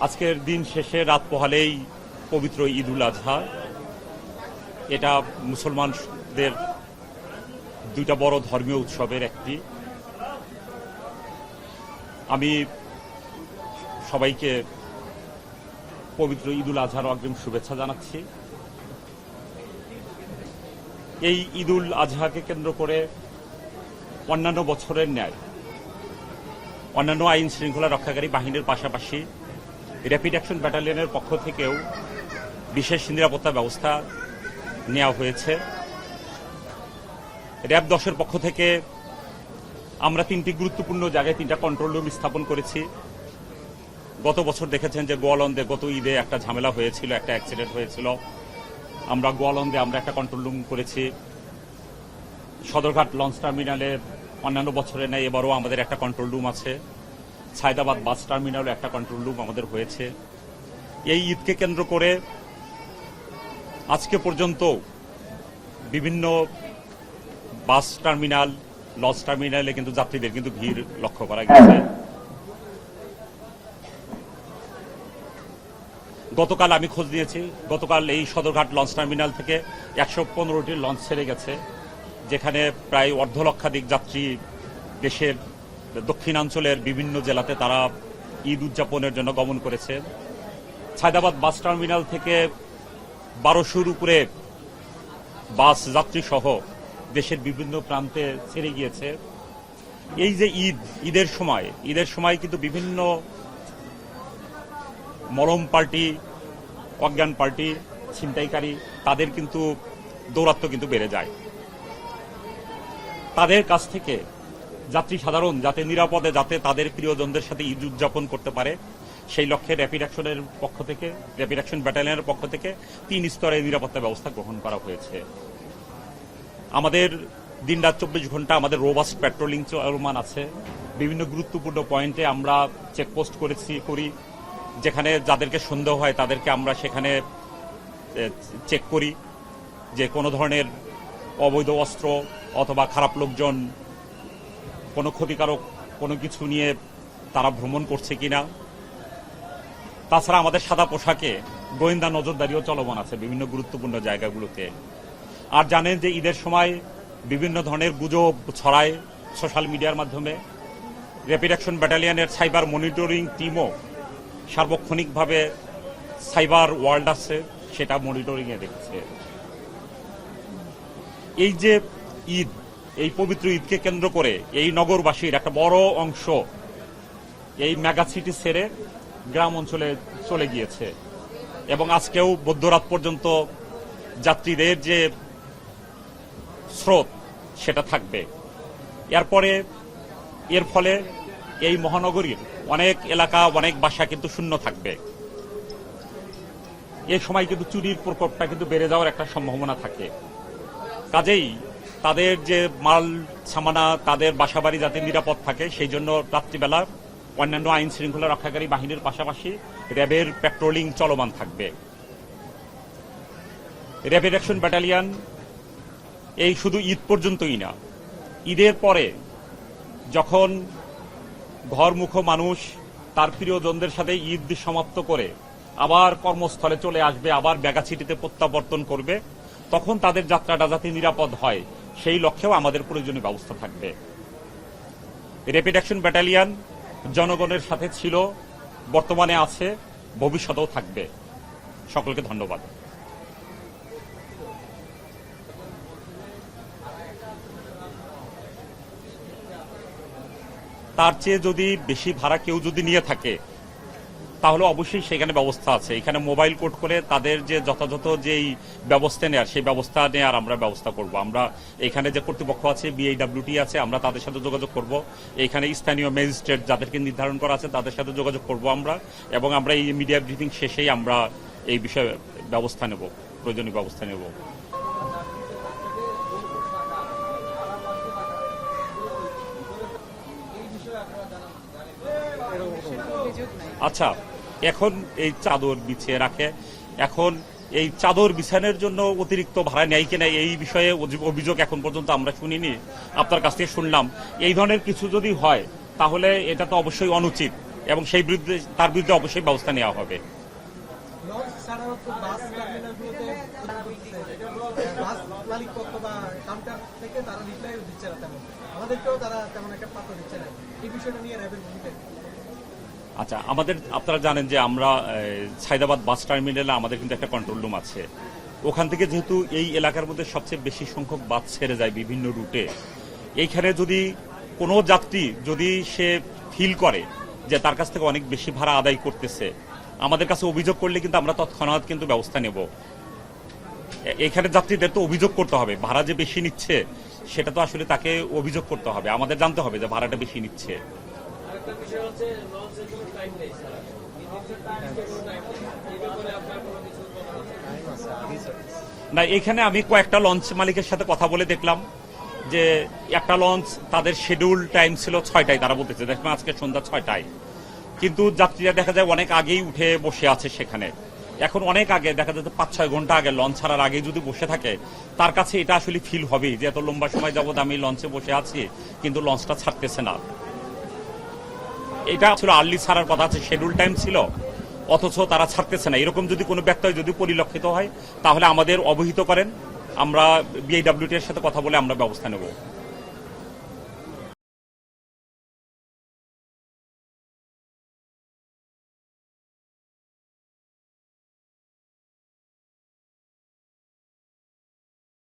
আজকের দিন শেষে রাত পোহালেই পবিত্র ঈদ উল আজহা। এটা মুসলমানদের দুইটা বড় ধর্মীয় উৎসবের একটি। আমি সবাইকে পবিত্র ঈদ উল আজহার অগ্রিম শুভেচ্ছা জানাচ্ছি। এই ঈদ উল আজহাকে কেন্দ্র করে অন্যান্য বছরের ন্যায় অন্যান্য আইন শৃঙ্খলা রক্ষাকারী বাহিনীর পাশাপাশি র্যাপিড অ্যাকশন ব্যাটালিয়নের পক্ষ থেকেও বিশেষ নিরাপত্তা ব্যবস্থা নেওয়া হয়েছে। র্যাব 10-এর পক্ষ থেকে আমরা 3টি গুরুত্বপূর্ণ জায়গায় 3টা কন্ট্রোল রুম স্থাপন করেছি। গত বছর দেখেছেন যে গোয়ালন্দে গত ঈদে একটা ঝামেলা হয়েছিল, একটা অ্যাক্সিডেন্ট হয়েছিল। আমরা গোয়ালন্দে একটা কন্ট্রোল রুম করেছি। সদরঘাট লঞ্চ টার্মিনালে অন্যান্য বছরের ন্যায় এবারও আমাদের একটা কন্ট্রোল রুম আছে। সায়দাবাদ বাস টার্মিনালে একটা কন্ট্রোল রুম আমাদের হয়েছে। এই ঈদকে কেন্দ্র করে আজকে পর্যন্ত বিভিন্ন বাস টার্মিনাল, লঞ্চ টার্মিনালে কিন্তু যাত্রীদের কিন্তু ভিড় লক্ষ্য করা গেছে। গতকাল আমি খোঁজ নিয়েছি, গতকাল এই সদরঘাট লঞ্চ টার্মিনাল থেকে 115টি লঞ্চ ছেড়ে গেছে, যেখানে প্রায় 1,00,000 যাত্রী দেশের দক্ষিণাঞ্চলের বিভিন্ন জেলাতে তারা ঈদ উদযাপনের জন্য গমন করেছে। সায়দাবাদ বাস টার্মিনাল থেকে 1200-র উপরে বাস যাত্রী সহ দেশের বিভিন্ন প্রান্তে ছেড়ে গিয়েছে। এই যে ঈদের সময় কিন্তু বিভিন্ন মলম পার্টি, অজ্ঞান পার্টি, ছিনতাইকারী তাদের কিন্তু দৌরাত্ম্য কিন্তু বেড়ে যায়। তাদের কাছ থেকে যাত্রী সাধারণ যাতে নিরাপদে যাতে তাদের প্রিয়জনদের সাথে ঈদ উদযাপন করতে পারে, সেই লক্ষ্যে র্যাপিড অ্যাকশন ব্যাটালিয়নের পক্ষ থেকে 3 স্তরের নিরাপত্তা ব্যবস্থা গ্রহণ করা হয়েছে। আমাদের দিনরাত 24 ঘন্টা আমাদের রোবাস্ট প্যাট্রোলিং চলমান আছে। বিভিন্ন গুরুত্বপূর্ণ পয়েন্টে আমরা চেকপোস্ট করি, যেখানে যাদেরকে সন্দেহ হয় তাদেরকে আমরা সেখানে চেক করি যে কোনো ধরনের অবৈধ অস্ত্র অথবা খারাপ লোকজন কোনো ক্ষতিকারক কোনো কিছু নিয়ে তারা ভ্রমণ করছে কিনা। তাছাড়া আমাদের সাদা পোশাকে গোয়েন্দা নজরদারিও চলমান আছে বিভিন্ন গুরুত্বপূর্ণ জায়গাগুলোতে। আর জানেন যে ঈদের সময় বিভিন্ন ধরনের গুজব ছড়ায় সোশ্যাল মিডিয়ার মাধ্যমে। র্যাপিড অ্যাকশন ব্যাটালিয়নের সাইবার মনিটরিং টিমও সার্বক্ষণিকভাবে সাইবার ওয়ার্ল্ড আছে, সেটা মনিটরিংয়ে দেখছে। এই যে ঈদ, এই পবিত্র ঈদকে কেন্দ্র করে এই নগরবাসীর একটা বড় অংশ এই মেগা সিটি ছেড়ে গ্রাম অঞ্চলে চলে গিয়েছে এবং আজকেও মধ্যরাত পর্যন্ত যাত্রীদের যে স্রোত সেটা থাকবে। এর ফলে এই মহানগরীর অনেক এলাকা, অনেক বাসা কিন্তু শূন্য থাকবে। এই সময় কিন্তু চুরির প্রকোপটা কিন্তু বেড়ে যাওয়ার একটা সম্ভাবনা থাকে। কাজেই তাদের যে মাল সামানা, তাদের বাসাবাড়ি যাতে নিরাপদ থাকে, সেই জন্য রাত্রিবেলা অন্যান্য আইন শৃঙ্খলা রক্ষাকারী বাহিনীর পাশাপাশি র্যাবের প্যাট্রোলিং চলমান থাকবে। র্যাপিড অ্যাকশন ব্যাটালিয়ন এই শুধু ঈদ পর্যন্তই না, ঈদের পরে যখন ঘরমুখ মানুষ তার প্রিয়জনদের সাথে ঈদ সমাপ্ত করে আবার কর্মস্থলে চলে আসবে, আবার মেগাসিটিতে প্রত্যাবর্তন করবে, তখন তাদের যাত্রাটা যাতে নিরাপদ হয় সেই লক্ষ্যেও আমাদের প্রয়োজনীয় ব্যবস্থা থাকবে। র্যাপিড অ্যাকশন ব্যাটালিয়ন জনগণের সাথে ছিল, বর্তমানে আছে, ভবিষ্যতেও থাকবে। সকলকে ধন্যবাদ। তার চেয়ে যদি বেশি ভাড়া কেউ যদি নিয়ে থাকে তাহলে অবশ্যই সেখানে ব্যবস্থা আছে। এখানে মোবাইল কোড করে তাদের যে যথাযথ যেই ব্যবস্থা নেওয়ার সেই ব্যবস্থা নেওয়ার আমরা ব্যবস্থা করব। আমরা এখানে যে কর্তৃপক্ষ আছে, BIWT আছে, আমরা তাদের সাথে যোগাযোগ করব। এখানে স্থানীয় ম্যাজিস্ট্রেট যাদেরকে নির্ধারণ করা আছে তাদের সাথে যোগাযোগ করব আমরা, এবং আমরা এই মিডিয়া ব্রিফিং শেষেই আমরা এই বিষয়ে ব্যবস্থা নেব, প্রয়োজনীয় ব্যবস্থা নেব। আচ্ছা, এখন এই চাদর বিছিয়ে রাখে, এখন এই চাদর বিছানোর জন্য অতিরিক্ত ভাড়া নেয় কিনা এই বিষয়ে অভিযোগ এখন পর্যন্ত আমরা শুনিনি, আপনার কাছ থেকে শুনলাম। এই ধরনের কিছু যদি হয় তাহলে এটা তো অবশ্যই অনুচিত এবং তার বিরুদ্ধে অবশ্যই ব্যবস্থা নেওয়া হবে। লঞ্চ সাধারণত বাস টার্মিনালগুলোতে বাস মালিক পক্ষ বা কাউন্টার থেকে তারা রিপ্লাই দিচ্ছে না, তেমন আমাদেরকেও তারা তেমন একটা পাত্র দিচ্ছে না। এই বিষয়টা নিয়ে র্যাবের ভূমিকা। আচ্ছা, আপনারা জানেন যে আমরা সাইদাবাদ বাস টার্মিনালে আমাদের কিন্তু একটা কন্ট্রোল রুম আছে। ওখান থেকে যেহেতু এই এলাকার মধ্যে সবচেয়ে বেশি সংখ্যক বাস ছেড়ে যায় বিভিন্ন রুটে, এইখানে যদি কোনো যাত্রী যদি সে ফিল করে যে তার কাছ থেকে অনেক বেশি ভাড়া আদায় করতেছে, আমাদের কাছে অভিযোগ করলে কিন্তু আমরা তৎক্ষণাৎ কিন্তু ব্যবস্থা নেব। এখানে যাত্রীদের তো অভিযোগ করতে হবে, ভাড়া যে বেশি নিচ্ছে সেটা তো আসলে তাকে অভিযোগ করতে হবে, আমাদের জানতে হবে যে ভাড়াটা বেশি নিচ্ছে। না, এখানে আমি কয়েকটা লঞ্চ মালিকের সাথে কথা বলে দেখলাম যে একটা লঞ্চ তাদের শিডিউল টাইম ছিল 6টায়, তারা বলতেছে দেখবেন আজকে সন্ধ্যা 6টায়, কিন্তু যাত্রীরা দেখা যায় অনেক আগেই উঠে বসে আছে সেখানে। এখন অনেক আগে দেখা যাচ্ছে 5-6 ঘন্টা আগে লঞ্চ ছাড়ার আগে যদি বসে থাকে, তার কাছে এটা আসলে ফিল হবেই যে এত লম্বা সময় যাবত আমি লঞ্চে বসে আছি কিন্তু লঞ্চটা ছাড়তেছে না। এটা ছিল আর্লি ছাড়ার কথা, আছে শিডিউল টাইম ছিল, অথচ তারা ছাড়তেছে না। এরকম যদি কোনো ব্যত্যয় যদি পরিলক্ষিত হয় তাহলে আমাদের অবহিত করেন, আমরা বিআইডব্লিউটি এর সাথে কথা বলে আমরা ব্যবস্থা নেব।